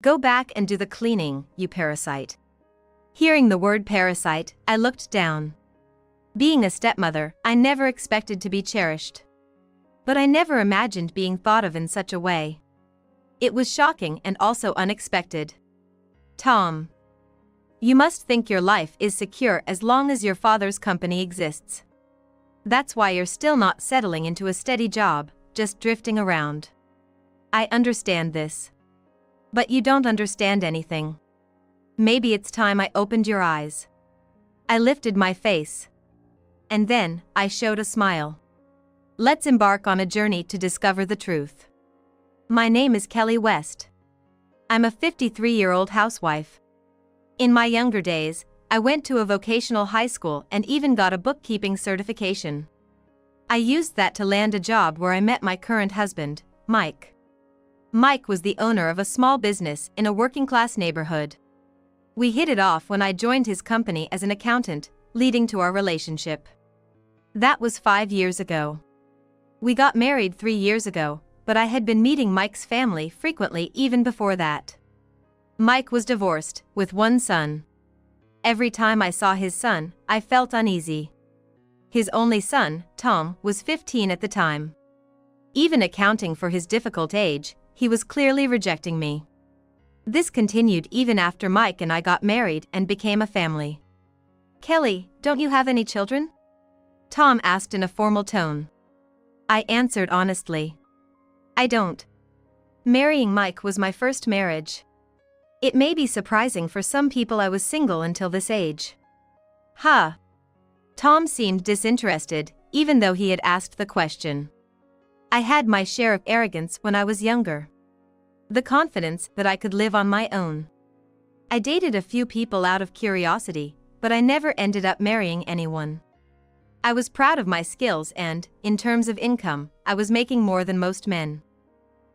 Go back and do the cleaning, you parasite. Hearing the word parasite, I looked down. Being a stepmother, I never expected to be cherished. But I never imagined being thought of in such a way. It was shocking and also unexpected. Tom. You must think your life is secure as long as your father's company exists. That's why you're still not settling into a steady job, just drifting around. I understand this. But you don't understand anything. Maybe it's time I opened your eyes. I lifted my face. And then, I showed a smile. Let's embark on a journey to discover the truth. My name is Kelly West. I'm a 53-year-old housewife. In my younger days, I went to a vocational high school and even got a bookkeeping certification. I used that to land a job where I met my current husband, Mike. Mike was the owner of a small business in a working-class neighborhood. We hit it off when I joined his company as an accountant, leading to our relationship. That was 5 years ago. We got married 3 years ago, but I had been meeting Mike's family frequently even before that. Mike was divorced, with one son. Every time I saw his son, I felt uneasy. His only son, Tom, was 15 at the time. Even accounting for his difficult age, he was clearly rejecting me. This continued even after Mike and I got married and became a family. Kelly, don't you have any children? Tom asked in a formal tone. I answered honestly. I don't. Marrying Mike was my first marriage. It may be surprising for some people I was single until this age. Huh. Tom seemed disinterested, even though he had asked the question. I had my share of arrogance when I was younger. The confidence that I could live on my own. I dated a few people out of curiosity, but I never ended up marrying anyone. I was proud of my skills and, in terms of income, I was making more than most men.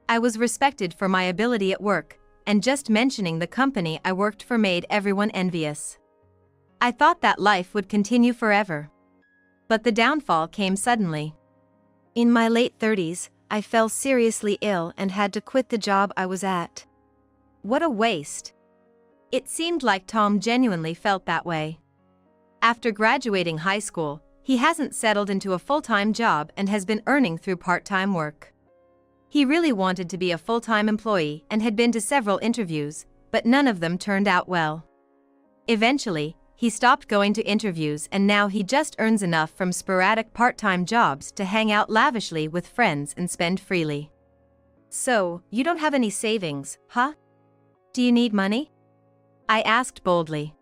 I was respected for my ability at work, and just mentioning the company I worked for made everyone envious. I thought that life would continue forever. But the downfall came suddenly. In my late 30s, I fell seriously ill and had to quit the job I was at. What a waste. It seemed like Tom genuinely felt that way. After graduating high school, he hasn't settled into a full-time job and has been earning through part-time work. He really wanted to be a full-time employee and had been to several interviews, but none of them turned out well. Eventually, he stopped going to interviews and now he just earns enough from sporadic part-time jobs to hang out lavishly with friends and spend freely. So, you don't have any savings, huh? Do you need money? I asked boldly.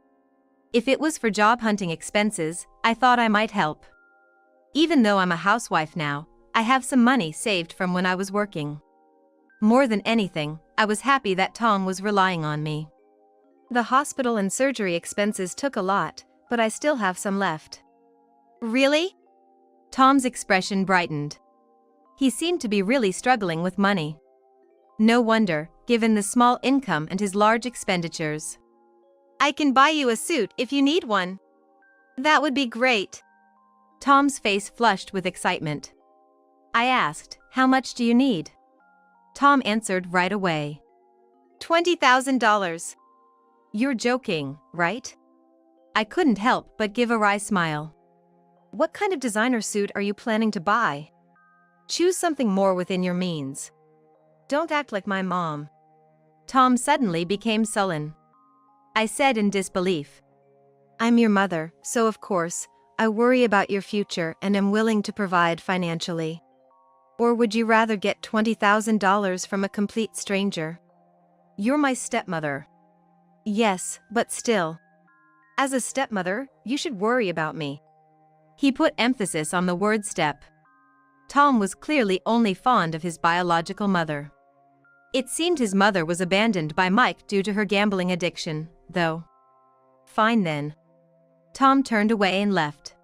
If it was for job hunting expenses, I thought I might help. Even though I'm a housewife now, I have some money saved from when I was working. More than anything, I was happy that Tom was relying on me. The hospital and surgery expenses took a lot, but I still have some left. Really? Tom's expression brightened. He seemed to be really struggling with money. No wonder, given the small income and his large expenditures. I can buy you a suit if you need one. That would be great. Tom's face flushed with excitement. I asked, how much do you need? Tom answered right away. $20,000. You're joking, right? I couldn't help but give a wry smile. What kind of designer suit are you planning to buy? Choose something more within your means. Don't act like my mom. Tom suddenly became sullen. I said in disbelief. I'm your mother, so of course, I worry about your future and am willing to provide financially. Or would you rather get $20,000 from a complete stranger? You're my stepmother. Yes, but still. As a stepmother, you should worry about me. He put emphasis on the word step. Tom was clearly only fond of his biological mother. It seemed his mother was abandoned by Mike due to her gambling addiction, though. Fine then. Tom turned away and left.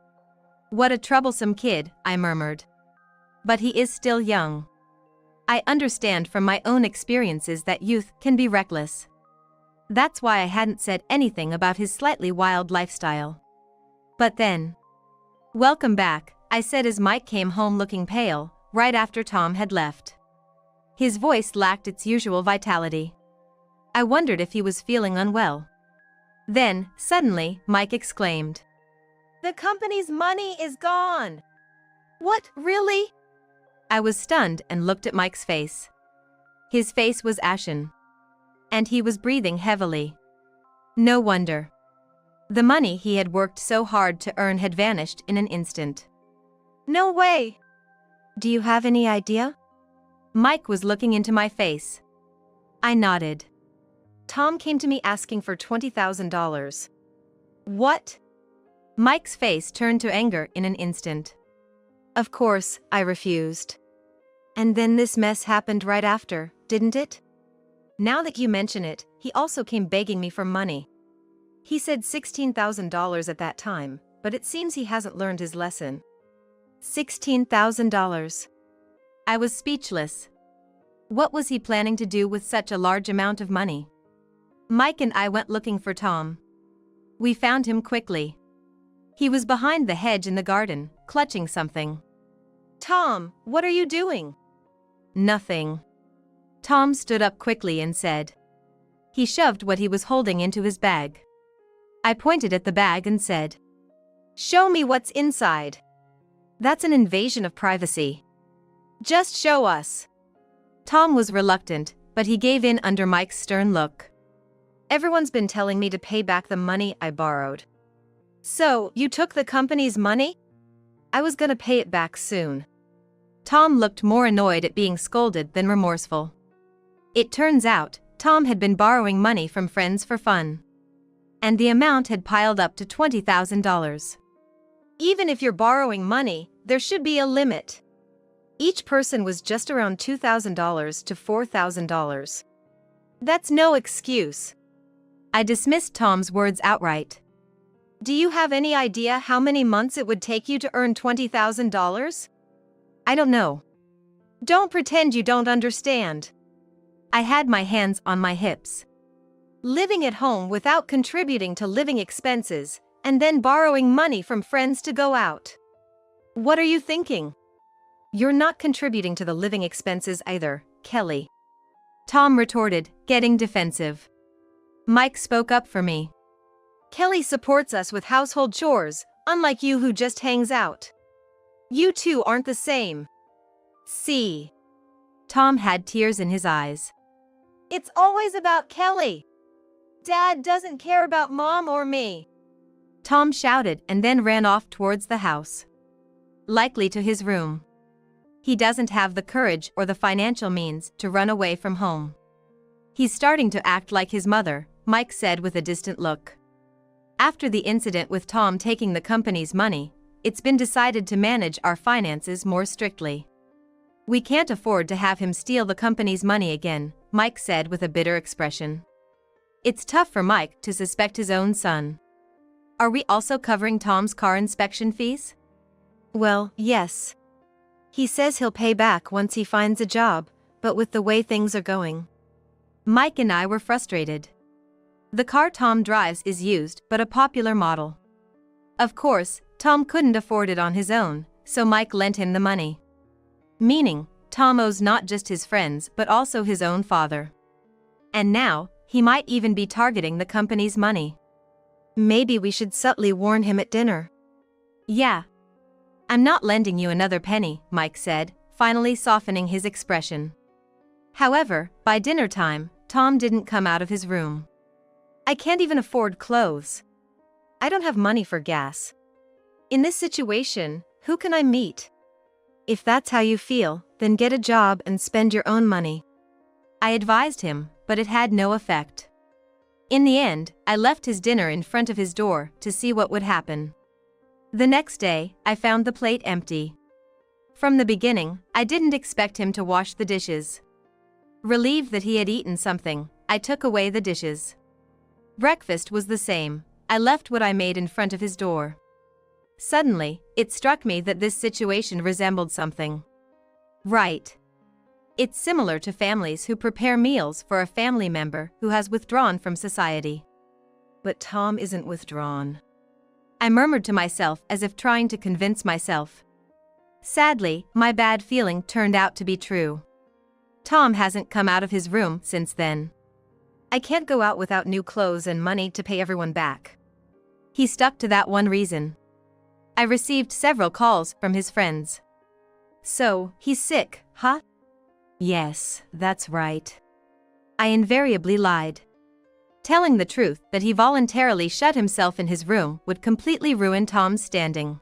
What a troublesome kid, I murmured. But he is still young. I understand from my own experiences that youth can be reckless. That's why I hadn't said anything about his slightly wild lifestyle. But then. Welcome back, I said as Mike came home looking pale, right after Tom had left. His voice lacked its usual vitality. I wondered if he was feeling unwell. Then, suddenly, Mike exclaimed, "The company's money is gone!" "What, really?" I was stunned and looked at Mike's face. His face was ashen. And he was breathing heavily. No wonder. The money he had worked so hard to earn had vanished in an instant. "No way! Do you have any idea?" Mike was looking into my face. I nodded. "Tom came to me asking for $20,000. "What?" Mike's face turned to anger in an instant. Of course, I refused. And then this mess happened right after, didn't it? Now that you mention it, he also came begging me for money. He said $16,000 at that time, but it seems he hasn't learned his lesson. $16,000. I was speechless. What was he planning to do with such a large amount of money? Mike and I went looking for Tom. We found him quickly. He was behind the hedge in the garden, clutching something. "Tom, what are you doing?" "Nothing." Tom stood up quickly and said. He shoved what he was holding into his bag. I pointed at the bag and said, "Show me what's inside." "That's an invasion of privacy." "Just show us." Tom was reluctant, but he gave in under Mike's stern look. "Everyone's been telling me to pay back the money I borrowed." "So, you took the company's money?" "I was gonna pay it back soon." Tom looked more annoyed at being scolded than remorseful. It turns out, Tom had been borrowing money from friends for fun. And the amount had piled up to $20,000. Even if you're borrowing money, there should be a limit. Each person was just around $2,000 to $4,000. That's no excuse. I dismissed Tom's words outright. "Do you have any idea how many months it would take you to earn $20,000? "I don't know." "Don't pretend you don't understand." I had my hands on my hips. "Living at home without contributing to living expenses, and then borrowing money from friends to go out. What are you thinking?" "You're not contributing to the living expenses either, Kelly," Tom retorted, getting defensive. Mike spoke up for me. "Kelly supports us with household chores, unlike you who just hangs out. You two aren't the same." "See?" Tom had tears in his eyes. "It's always about Kelly. Dad doesn't care about Mom or me." Tom shouted and then ran off towards the house. Likely to his room. He doesn't have the courage or the financial means to run away from home. "He's starting to act like his mother," Mike said with a distant look. After the incident with Tom taking the company's money, it's been decided to manage our finances more strictly. "We can't afford to have him steal the company's money again," Mike said with a bitter expression. It's tough for Mike to suspect his own son. "Are we also covering Tom's car inspection fees?" "Well, yes. He says he'll pay back once he finds a job, but with the way things are going." Mike and I were frustrated. The car Tom drives is used but a popular model. Of course, Tom couldn't afford it on his own, so Mike lent him the money. Meaning, Tom owes not just his friends but also his own father. And now, he might even be targeting the company's money. "Maybe we should subtly warn him at dinner." "Yeah. I'm not lending you another penny," Mike said, finally softening his expression. However, by dinner time, Tom didn't come out of his room. "I can't even afford clothes. I don't have money for gas. In this situation, who can I meet?" "If that's how you feel, then get a job and spend your own money." I advised him, but it had no effect. In the end, I left his dinner in front of his door to see what would happen. The next day, I found the plate empty. From the beginning, I didn't expect him to wash the dishes. Relieved that he had eaten something, I took away the dishes. Breakfast was the same. I left what I made in front of his door. Suddenly, it struck me that this situation resembled something. Right. It's similar to families who prepare meals for a family member who has withdrawn from society. But Tom isn't withdrawn. I murmured to myself as if trying to convince myself. Sadly, my bad feeling turned out to be true. Tom hasn't come out of his room since then. I can't go out without new clothes and money to pay everyone back. He stuck to that one reason. I received several calls from his friends. So, he's sick, huh? Yes, that's right. I invariably lied. Telling the truth that he voluntarily shut himself in his room would completely ruin Tom's standing.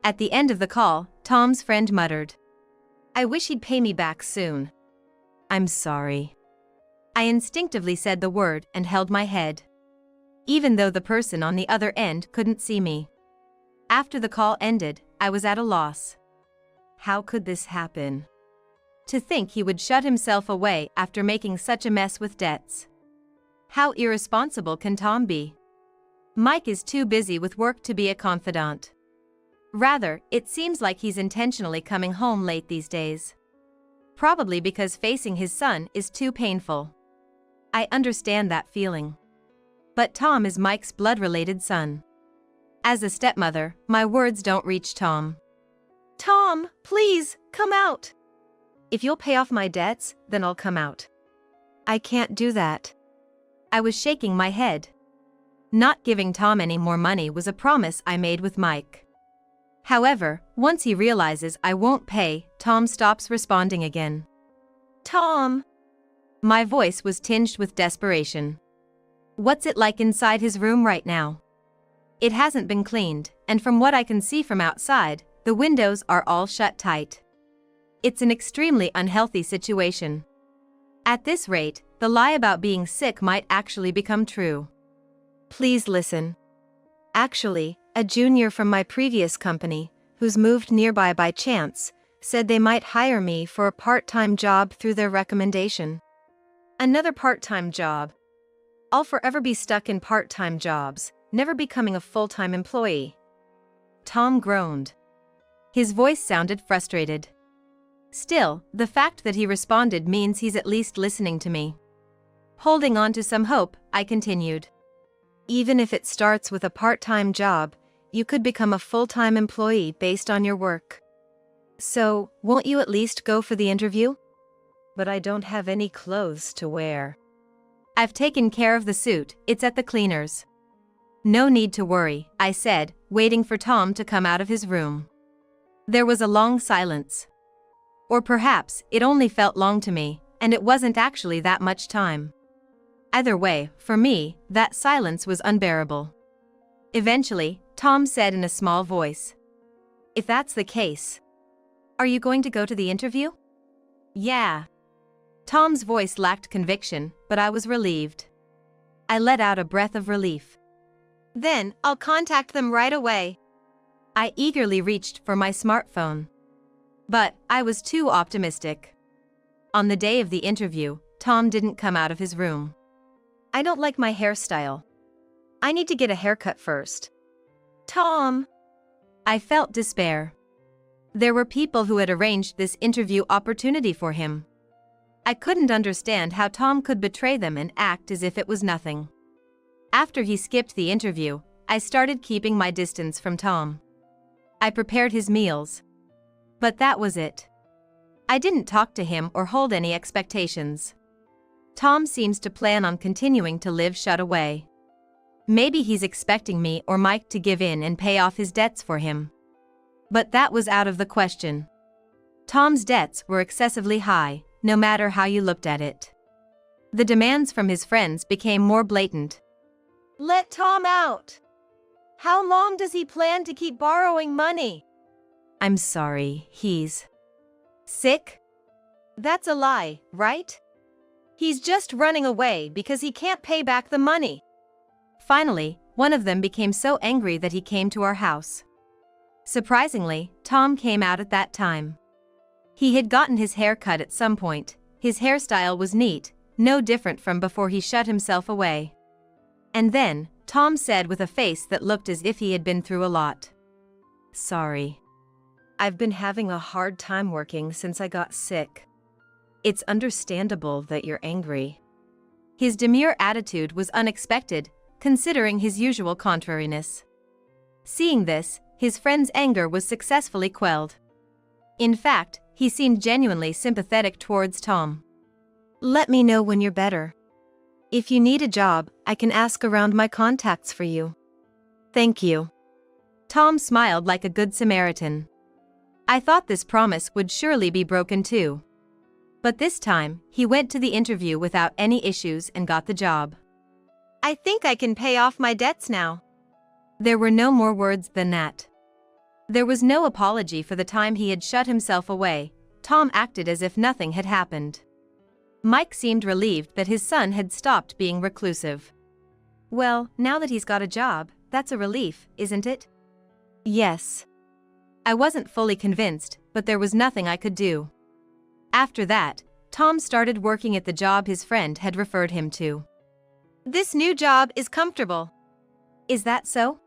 At the end of the call, Tom's friend muttered, "I wish he'd pay me back soon." "I'm sorry." I instinctively said the word and held my head, even though the person on the other end couldn't see me. After the call ended, I was at a loss. How could this happen? To think he would shut himself away after making such a mess with debts. How irresponsible can Tom be? Mike is too busy with work to be a confidant. Rather, it seems like he's intentionally coming home late these days. Probably because facing his son is too painful. I understand that feeling. But Tom is Mike's blood-related son. As a stepmother, my words don't reach Tom. "Tom, please, come out. If you'll pay off my debts, then I'll come out." "I can't do that." I was shaking my head. Not giving Tom any more money was a promise I made with Mike. However, once he realizes I won't pay, Tom stops responding again. "Tom." My voice was tinged with desperation. What's it like inside his room right now? It hasn't been cleaned, and from what I can see from outside, the windows are all shut tight. It's an extremely unhealthy situation. At this rate, the lie about being sick might actually become true. "Please listen. Actually, a junior from my previous company, who's moved nearby by chance, said they might hire me for a part-time job through their recommendation." "Another part-time job? I'll forever be stuck in part-time jobs, never becoming a full-time employee." Tom groaned. His voice sounded frustrated. Still, the fact that he responded means he's at least listening to me. Holding on to some hope, I continued. "Even if it starts with a part-time job, you could become a full-time employee based on your work. So, won't you at least go for the interview?" "But I don't have any clothes to wear." "I've taken care of the suit, it's at the cleaners." "No need to worry," I said, waiting for Tom to come out of his room. There was a long silence. Or perhaps it only felt long to me, and it wasn't actually that much time. Either way, for me, that silence was unbearable. Eventually, Tom said in a small voice, "If that's the case, are you going to go to the interview?" "Yeah." Tom's voice lacked conviction, but I was relieved. I let out a breath of relief. "Then, I'll contact them right away." I eagerly reached for my smartphone. But I was too optimistic. On the day of the interview, Tom didn't come out of his room. "I don't like my hairstyle. I need to get a haircut first." "Tom." I felt despair. There were people who had arranged this interview opportunity for him. I couldn't understand how Tom could betray them and act as if it was nothing. After he skipped the interview, I started keeping my distance from Tom. I prepared his meals. But that was it. I didn't talk to him or hold any expectations. Tom seems to plan on continuing to live shut away. Maybe he's expecting me or Mike to give in and pay off his debts for him. But that was out of the question. Tom's debts were excessively high, no matter how you looked at it. The demands from his friends became more blatant. "Let Tom out! How long does he plan to keep borrowing money?" "I'm sorry, he's sick?" "That's a lie, right? He's just running away because he can't pay back the money." Finally, one of them became so angry that he came to our house. Surprisingly, Tom came out at that time. He had gotten his hair cut at some point. His hairstyle was neat, no different from before he shut himself away. And then, Tom said with a face that looked as if he had been through a lot, "Sorry. I've been having a hard time working since I got sick. It's understandable that you're angry." His demure attitude was unexpected, considering his usual contrariness. Seeing this, his friend's anger was successfully quelled. In fact, he seemed genuinely sympathetic towards Tom. "Let me know when you're better." If you need a job, I can ask around my contacts for you. Thank you. Tom smiled like a good Samaritan. I thought this promise would surely be broken too. But this time, he went to the interview without any issues and got the job. I think I can pay off my debts now. There were no more words than that. There was no apology for the time he had shut himself away. Tom acted as if nothing had happened. Mike seemed relieved that his son had stopped being reclusive. Well, now that he's got a job, that's a relief, isn't it? Yes. I wasn't fully convinced, but there was nothing I could do. After that, Tom started working at the job his friend had referred him to. This new job is comfortable. Is that so?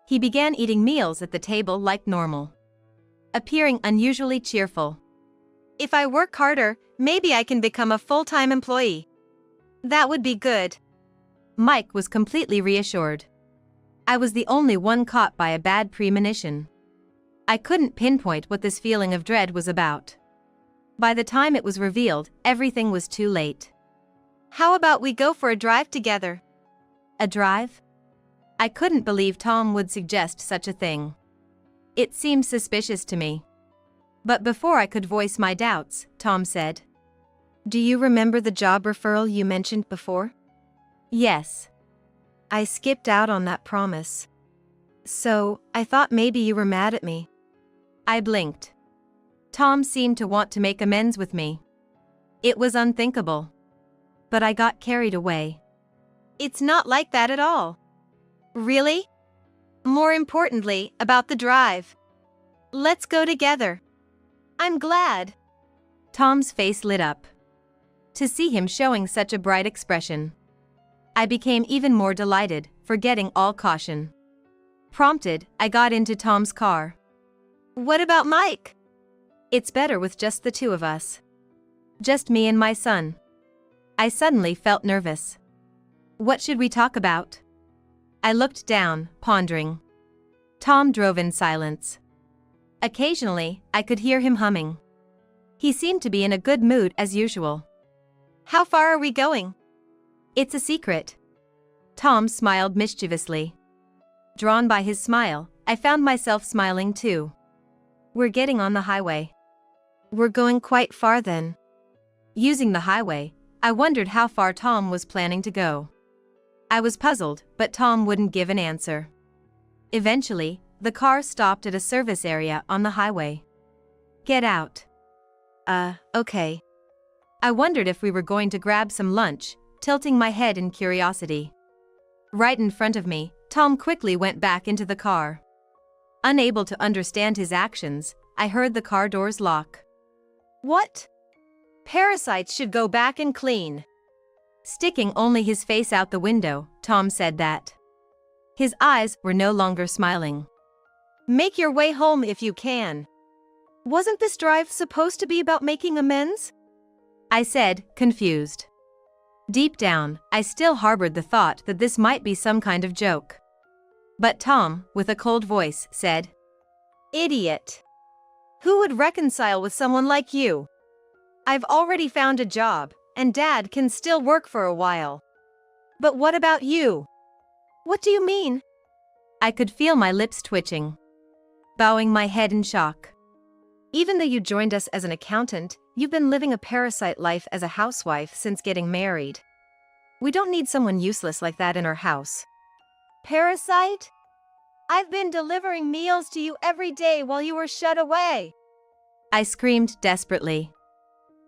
He began eating meals at the table like normal, appearing unusually cheerful. If I work harder, maybe I can become a full-time employee. That would be good. Mike was completely reassured. I was the only one caught by a bad premonition. I couldn't pinpoint what this feeling of dread was about. By the time it was revealed, everything was too late. How about we go for a drive together? A drive? I couldn't believe Tom would suggest such a thing. It seemed suspicious to me. But before I could voice my doubts, Tom said, Do you remember the job referral you mentioned before? Yes. I skipped out on that promise. So, I thought maybe you were mad at me. I blinked. Tom seemed to want to make amends with me. It was unthinkable. But I got carried away. It's not like that at all. Really? More importantly, about the drive. Let's go together. I'm glad. Tom's face lit up. To see him showing such a bright expression, I became even more delighted, forgetting all caution. Prompted, I got into Tom's car. What about Mike? It's better with just the two of us. Just me and my son. I suddenly felt nervous. What should we talk about? I looked down, pondering. Tom drove in silence. Occasionally, I could hear him humming. He seemed to be in a good mood as usual. How far are we going? It's a secret. Tom smiled mischievously. Drawn by his smile, I found myself smiling too. We're getting on the highway. We're going quite far then. Using the highway, I wondered how far Tom was planning to go. I was puzzled, but Tom wouldn't give an answer. Eventually, the car stopped at a service area on the highway. Get out. Okay. I wondered if we were going to grab some lunch, tilting my head in curiosity. Right in front of me, Tom quickly went back into the car. Unable to understand his actions, I heard the car doors lock. What? Parasites should go back and clean. Sticking only his face out the window, Tom said that. His eyes were no longer smiling. Make your way home if you can. Wasn't this drive supposed to be about making amends? I said, confused. Deep down, I still harbored the thought that this might be some kind of joke. But Tom, with a cold voice, said, Idiot. Who would reconcile with someone like you? I've already found a job, and Dad can still work for a while. But what about you? What do you mean? I could feel my lips twitching. Bowing my head in shock. Even though you joined us as an accountant, you've been living a parasite life as a housewife since getting married. We don't need someone useless like that in our house. Parasite? I've been delivering meals to you every day while you were shut away. I screamed desperately.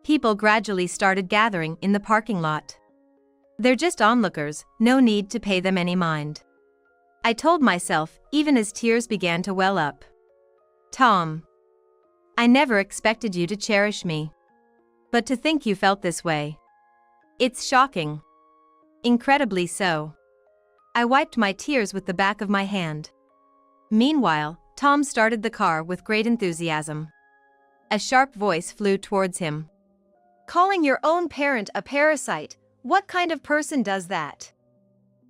People gradually started gathering in the parking lot. They're just onlookers, no need to pay them any mind. I told myself, even as tears began to well up. Tom. I never expected you to cherish me. But to think you felt this way. It's shocking. Incredibly so. I wiped my tears with the back of my hand. Meanwhile, Tom started the car with great enthusiasm. A sharp voice flew towards him. Calling your own parent a parasite, what kind of person does that?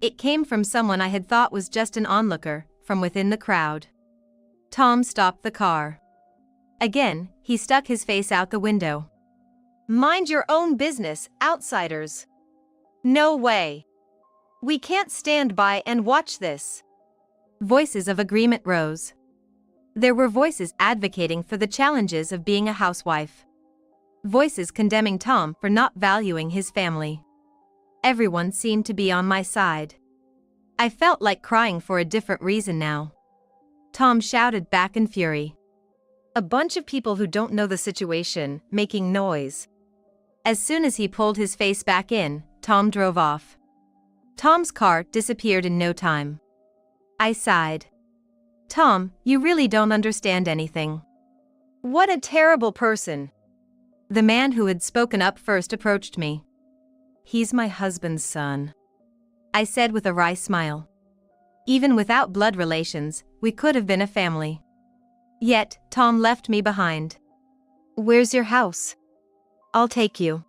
It came from someone I had thought was just an onlooker, from within the crowd. Tom stopped the car. Again, he stuck his face out the window. Mind your own business, outsiders. No way. We can't stand by and watch this. Voices of agreement rose. There were voices advocating for the challenges of being a housewife. Voices condemning Tom for not valuing his family. Everyone seemed to be on my side. I felt like crying for a different reason now. Tom shouted back in fury. A bunch of people who don't know the situation, making noise. As soon as he pulled his face back in, Tom drove off. Tom's car disappeared in no time. I sighed. Tom, you really don't understand anything. What a terrible person. The man who had spoken up first approached me. He's my husband's son, I said with a wry smile. Even without blood relations, we could have been a family. Yet, Tom left me behind. Where's your house? I'll take you.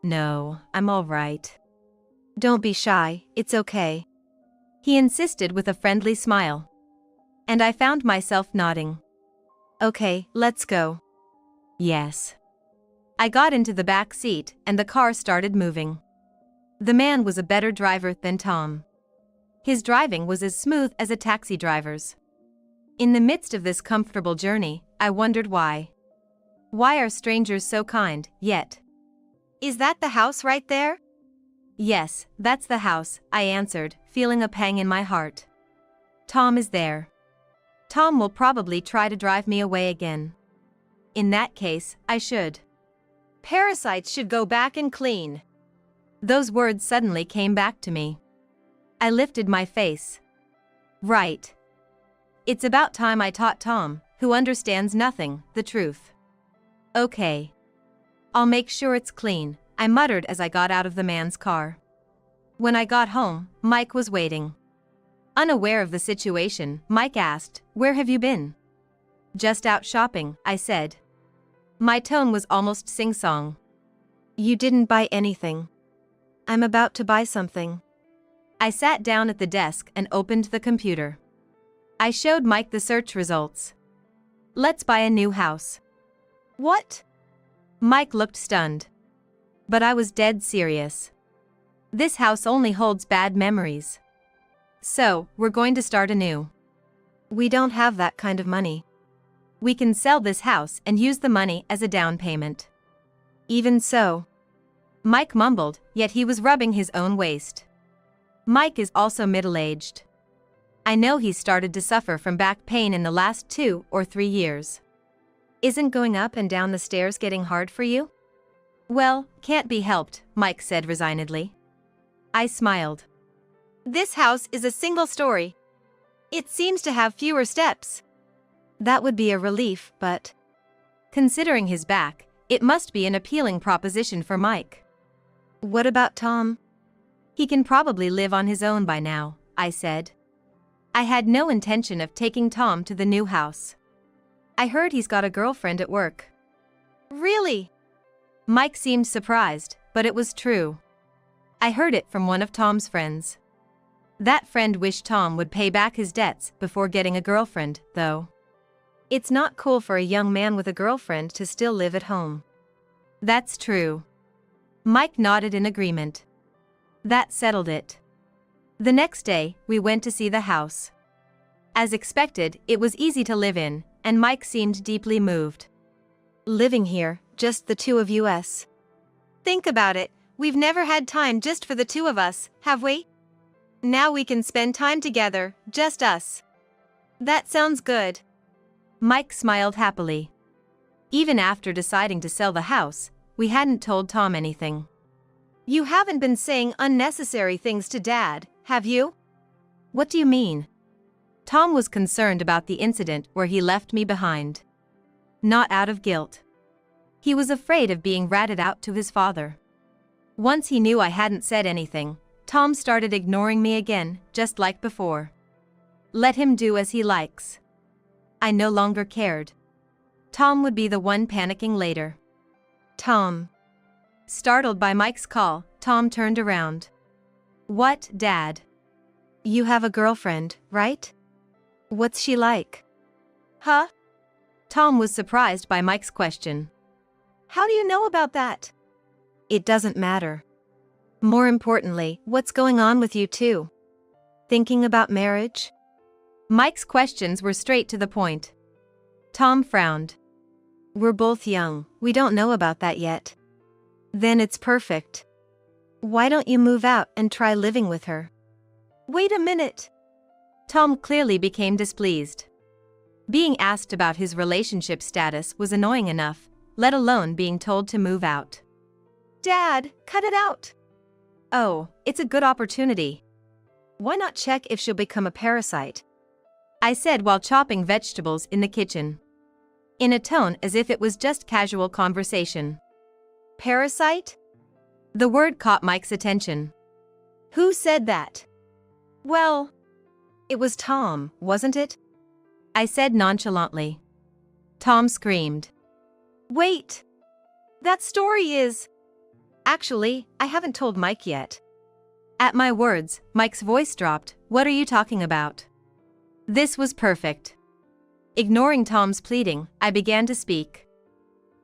No, I'm all right. Don't be shy, it's okay. He insisted with a friendly smile. And I found myself nodding. Okay, let's go. Yes. I got into the back seat and the car started moving. The man was a better driver than Tom. His driving was as smooth as a taxi driver's. In the midst of this comfortable journey, I wondered why. Why are strangers so kind, yet? Is that the house right there? Yes, that's the house, I answered, feeling a pang in my heart. Tom is there. Tom will probably try to drive me away again. In that case, I should. Parasites should go back and clean. Those words suddenly came back to me. I lifted my face. Right. It's about time I taught Tom, who understands nothing, the truth. Okay. I'll make sure it's clean, I muttered as I got out of the man's car. When I got home, Mike was waiting. Unaware of the situation, Mike asked, "Where have you been?" "Just out shopping," I said. My tone was almost sing-song. "You didn't buy anything." "I'm about to buy something." I sat down at the desk and opened the computer. I showed Mike the search results. "Let's buy a new house." "What?" Mike looked stunned. But I was dead serious. This house only holds bad memories. So, we're going to start anew. We don't have that kind of money. We can sell this house and use the money as a down payment. Even so. Mike mumbled, yet he was rubbing his own waist. Mike is also middle-aged. I know he started to suffer from back pain in the last 2 or 3 years. Isn't going up and down the stairs getting hard for you? Well, can't be helped, Mike said resignedly. I smiled. This house is a single story. It seems to have fewer steps. That would be a relief, but... Considering his back, it must be an appealing proposition for Mike. What about Tom? He can probably live on his own by now, I said. I had no intention of taking Tom to the new house. I heard he's got a girlfriend at work. Really? Mike seemed surprised, but it was true. I heard it from one of Tom's friends. That friend wished Tom would pay back his debts before getting a girlfriend, though. It's not cool for a young man with a girlfriend to still live at home. That's true. Mike nodded in agreement. That settled it. The next day, we went to see the house. As expected, it was easy to live in, and Mike seemed deeply moved. Living here, just the two of us. Think about it, we've never had time just for the two of us, have we? Now we can spend time together, just us. That sounds good. Mike smiled happily. Even after deciding to sell the house, we hadn't told Tom anything. You haven't been saying unnecessary things to Dad, have you? What do you mean? Tom was concerned about the incident where he left me behind. Not out of guilt. He was afraid of being ratted out to his father. Once he knew I hadn't said anything, Tom started ignoring me again, just like before. Let him do as he likes. I no longer cared. Tom would be the one panicking later. Tom. Startled by Mike's call, Tom turned around. What, Dad? You have a girlfriend, right? What's she like? Huh? Tom was surprised by Mike's question. How do you know about that? It doesn't matter. More importantly, what's going on with you two? Thinking about marriage? Mike's questions were straight to the point. Tom frowned. We're both young, we don't know about that yet. Then it's perfect. Why don't you move out and try living with her? Wait a minute. Tom clearly became displeased. Being asked about his relationship status was annoying enough, let alone being told to move out. Dad, cut it out. Oh, it's a good opportunity. Why not check if she'll become a parasite? I said while chopping vegetables in the kitchen, in a tone as if it was just casual conversation. Parasite? The word caught Mike's attention. Who said that? Well, it was Tom, wasn't it? I said nonchalantly. Tom screamed. Wait! That story is… Actually, I haven't told Mike yet. At my words, Mike's voice dropped. What are you talking about? This was perfect. Ignoring Tom's pleading, I began to speak.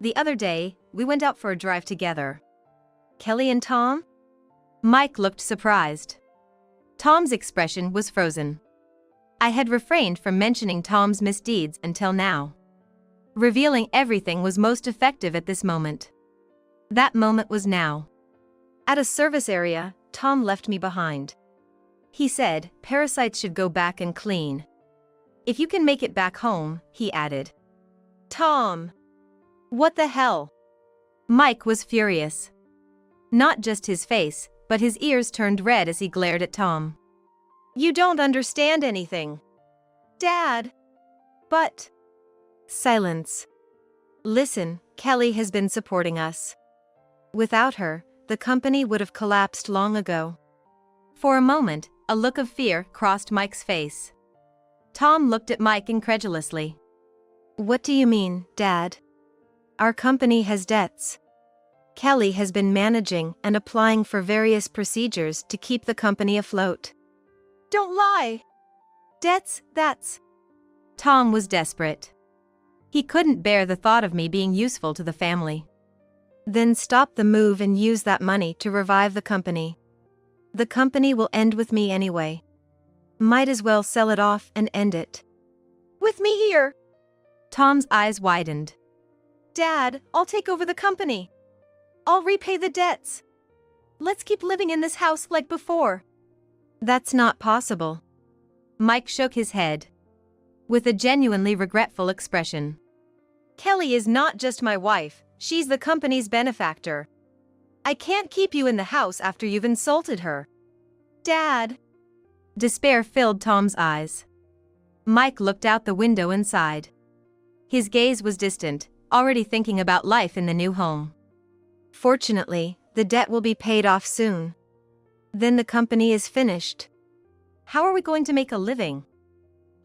The other day, we went out for a drive together. Kelly and Tom? Mike looked surprised. Tom's expression was frozen. I had refrained from mentioning Tom's misdeeds until now. Revealing everything was most effective at this moment. That moment was now. At a service area, Tom left me behind. He said, parasites should go back and clean. If you can make it back home, he added. Tom! What the hell? Mike was furious. Not just his face, but his ears turned red as he glared at Tom. You don't understand anything. Dad! But… Silence. Listen, Kelly has been supporting us. Without her, the company would have collapsed long ago. For a moment, a look of fear crossed Mike's face. Tom looked at Mike incredulously. What do you mean, Dad? Our company has debts. Kelly has been managing and applying for various procedures to keep the company afloat. Don't lie! Debts, that's… Tom was desperate. He couldn't bear the thought of me being useful to the family. Then stop the move and use that money to revive the company. The company will end with me anyway. Might as well sell it off and end it. With me here! Tom's eyes widened. Dad, I'll take over the company. I'll repay the debts. Let's keep living in this house like before. That's not possible. Mike shook his head. With a genuinely regretful expression. Kelly is not just my wife, she's the company's benefactor. I can't keep you in the house after you've insulted her. Dad! Despair filled Tom's eyes. Mike looked out the window and sighed. His gaze was distant, already thinking about life in the new home. Fortunately, the debt will be paid off soon. Then the company is finished. How are we going to make a living?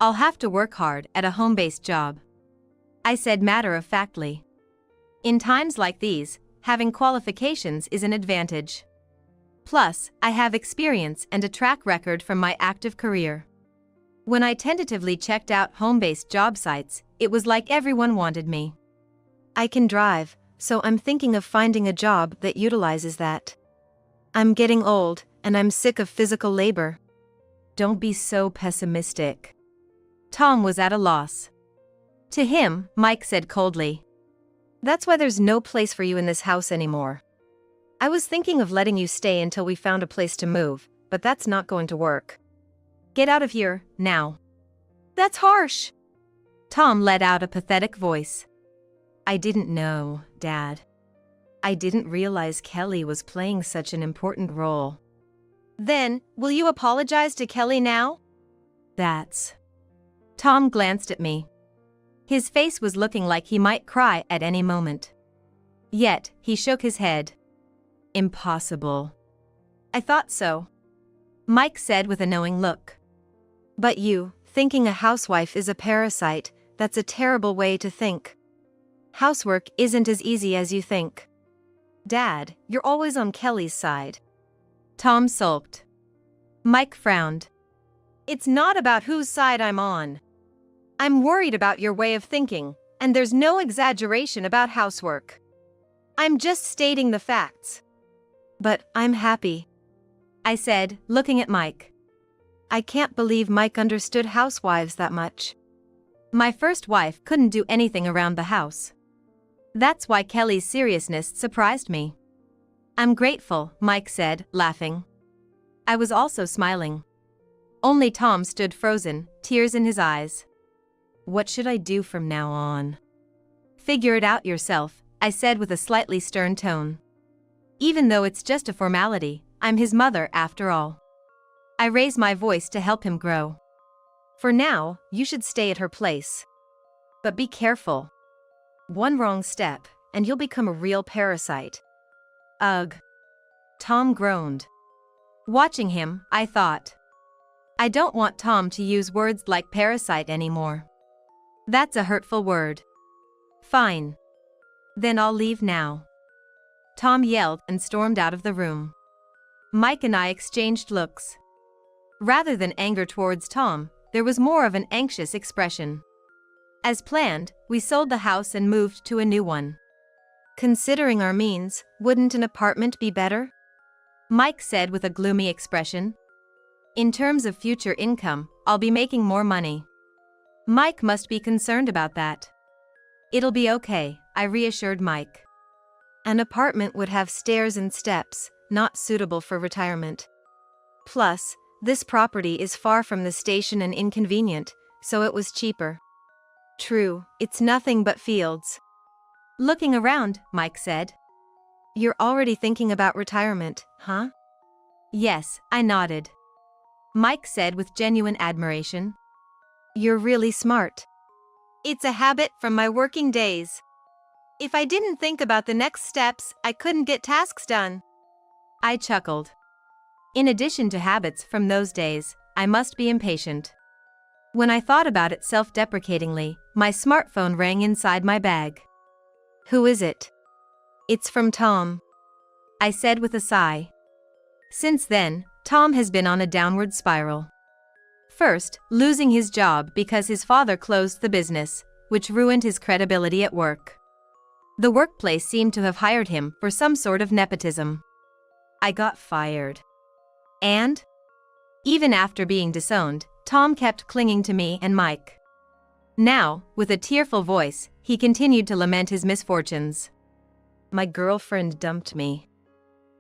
I'll have to work hard at a home-based job. I said matter-of-factly. In times like these, having qualifications is an advantage. Plus, I have experience and a track record from my active career. When I tentatively checked out home-based job sites, it was like everyone wanted me. I can drive, so I'm thinking of finding a job that utilizes that. I'm getting old, and I'm sick of physical labor. Don't be so pessimistic. Tom was at a loss. To him, Mike said coldly. That's why there's no place for you in this house anymore. I was thinking of letting you stay until we found a place to move, but that's not going to work. Get out of here, now. That's harsh. Tom let out a pathetic voice. I didn't know, Dad. I didn't realize Kelly was playing such an important role. Then, will you apologize to Kelly now? That's… Tom glanced at me. His face was looking like he might cry at any moment. Yet, he shook his head. Impossible. I thought so. Mike said with a knowing look. But you, thinking a housewife is a parasite, that's a terrible way to think. Housework isn't as easy as you think. Dad, you're always on Kelly's side. Tom sulked. Mike frowned. It's not about whose side I'm on. I'm worried about your way of thinking, and there's no exaggeration about housework. I'm just stating the facts. But I'm happy, I said, looking at Mike. I can't believe Mike understood housewives that much. My first wife couldn't do anything around the house. That's why Kelly's seriousness surprised me. I'm grateful, Mike said, laughing. I was also smiling. Only Tom stood frozen, tears in his eyes. What should I do from now on? Figure it out yourself, I said with a slightly stern tone. Even though it's just a formality, I'm his mother after all. I raised my voice to help him grow. For now, you should stay at her place. But be careful. One wrong step, and you'll become a real parasite. Ugh. Tom groaned. Watching him, I thought. I don't want Tom to use words like parasite anymore. That's a hurtful word. Fine. Then I'll leave now. Tom yelled and stormed out of the room. Mike and I exchanged looks. Rather than anger towards Tom, there was more of an anxious expression. As planned, we sold the house and moved to a new one. Considering our means, wouldn't an apartment be better? Mike said with a gloomy expression. In terms of future income, I'll be making more money. Mike must be concerned about that. It'll be okay, I reassured Mike. An apartment would have stairs and steps, not suitable for retirement. Plus, this property is far from the station and inconvenient, so it was cheaper. True, it's nothing but fields. Looking around, Mike said. You're already thinking about retirement, huh? Yes, I nodded. Mike said with genuine admiration. You're really smart. It's a habit from my working days. If I didn't think about the next steps, I couldn't get tasks done. I chuckled. In addition to habits from those days, I must be impatient. When I thought about it self-deprecatingly, my smartphone rang inside my bag. Who is it? It's from Tom, I said with a sigh. Since then, Tom has been on a downward spiral. First, losing his job because his father closed the business, which ruined his credibility at work. The workplace seemed to have hired him for some sort of nepotism. I got fired. And? Even after being disowned, Tom kept clinging to me and Mike. Now, with a tearful voice, he continued to lament his misfortunes. My girlfriend dumped me.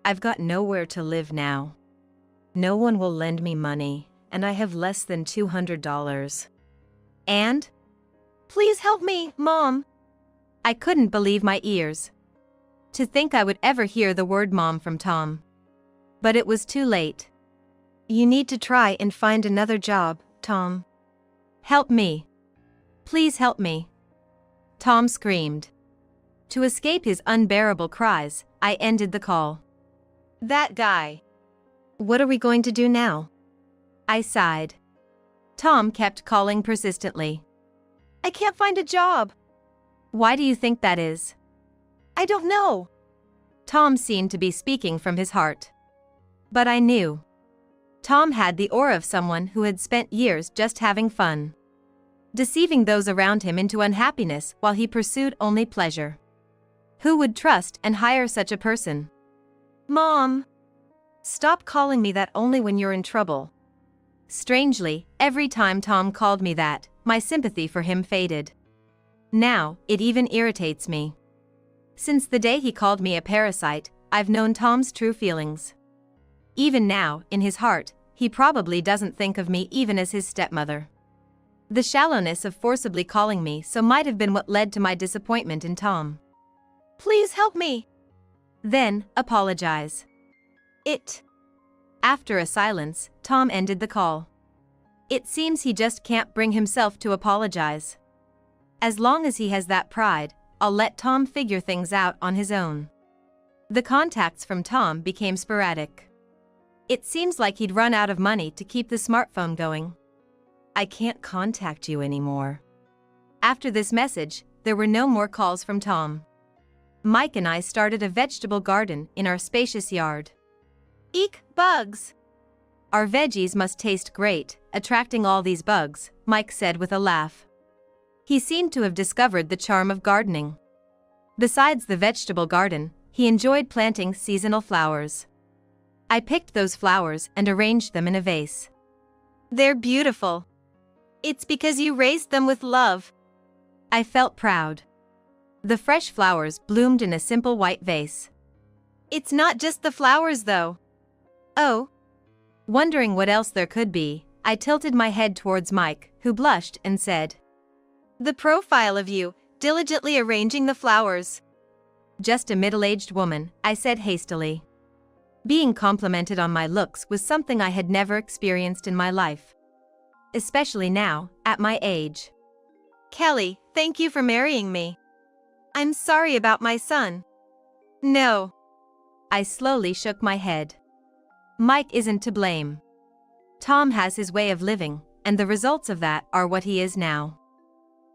I've got nowhere to live now. No one will lend me money, and I have less than $200. And? Please help me, Mom. I couldn't believe my ears. To think I would ever hear the word mom from Tom. But it was too late. You need to try and find another job, Tom. Help me. Please help me. Tom screamed. To escape his unbearable cries, I ended the call. That guy. What are we going to do now? I sighed. Tom kept calling persistently. I can't find a job. Why do you think that is? I don't know. Tom seemed to be speaking from his heart. But I knew. Tom had the aura of someone who had spent years just having fun, deceiving those around him into unhappiness while he pursued only pleasure. Who would trust and hire such a person? Mom! Stop calling me that only when you're in trouble. Strangely, every time Tom called me that, my sympathy for him faded. Now, it even irritates me. Since the day he called me a parasite, I've known Tom's true feelings. Even now, in his heart, he probably doesn't think of me even as his stepmother. The shallowness of forcibly calling me so might have been what led to my disappointment in Tom. Please help me. Then, apologize. After a silence, Tom ended the call. It seems he just can't bring himself to apologize. As long as he has that pride, I'll let Tom figure things out on his own. The contacts from Tom became sporadic. It seems like he'd run out of money to keep the smartphone going. I can't contact you anymore. After this message, there were no more calls from Tom. Mike and I started a vegetable garden in our spacious yard. Eek, bugs! Our veggies must taste great, attracting all these bugs, Mike said with a laugh. He seemed to have discovered the charm of gardening. Besides the vegetable garden, He enjoyed planting seasonal flowers. I picked those flowers and arranged them in a vase. They're beautiful. It's because you raised them with love. I felt proud. The fresh flowers bloomed in a simple white vase. It's not just the flowers, though. Oh. Wondering what else there could be, I tilted my head towards Mike, who blushed and said, "The profile of you, diligently arranging the flowers." "Just a middle-aged woman," I said hastily. Being complimented on my looks was something I had never experienced in my life. Especially now, at my age. "Kelly, thank you for marrying me. I'm sorry about my son." "No." I slowly shook my head. Mike isn't to blame. Tom has his way of living, and the results of that are what he is now.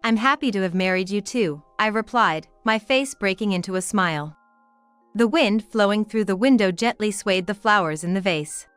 "I'm happy to have married you too," I replied, my face breaking into a smile. The wind flowing through the window gently swayed the flowers in the vase.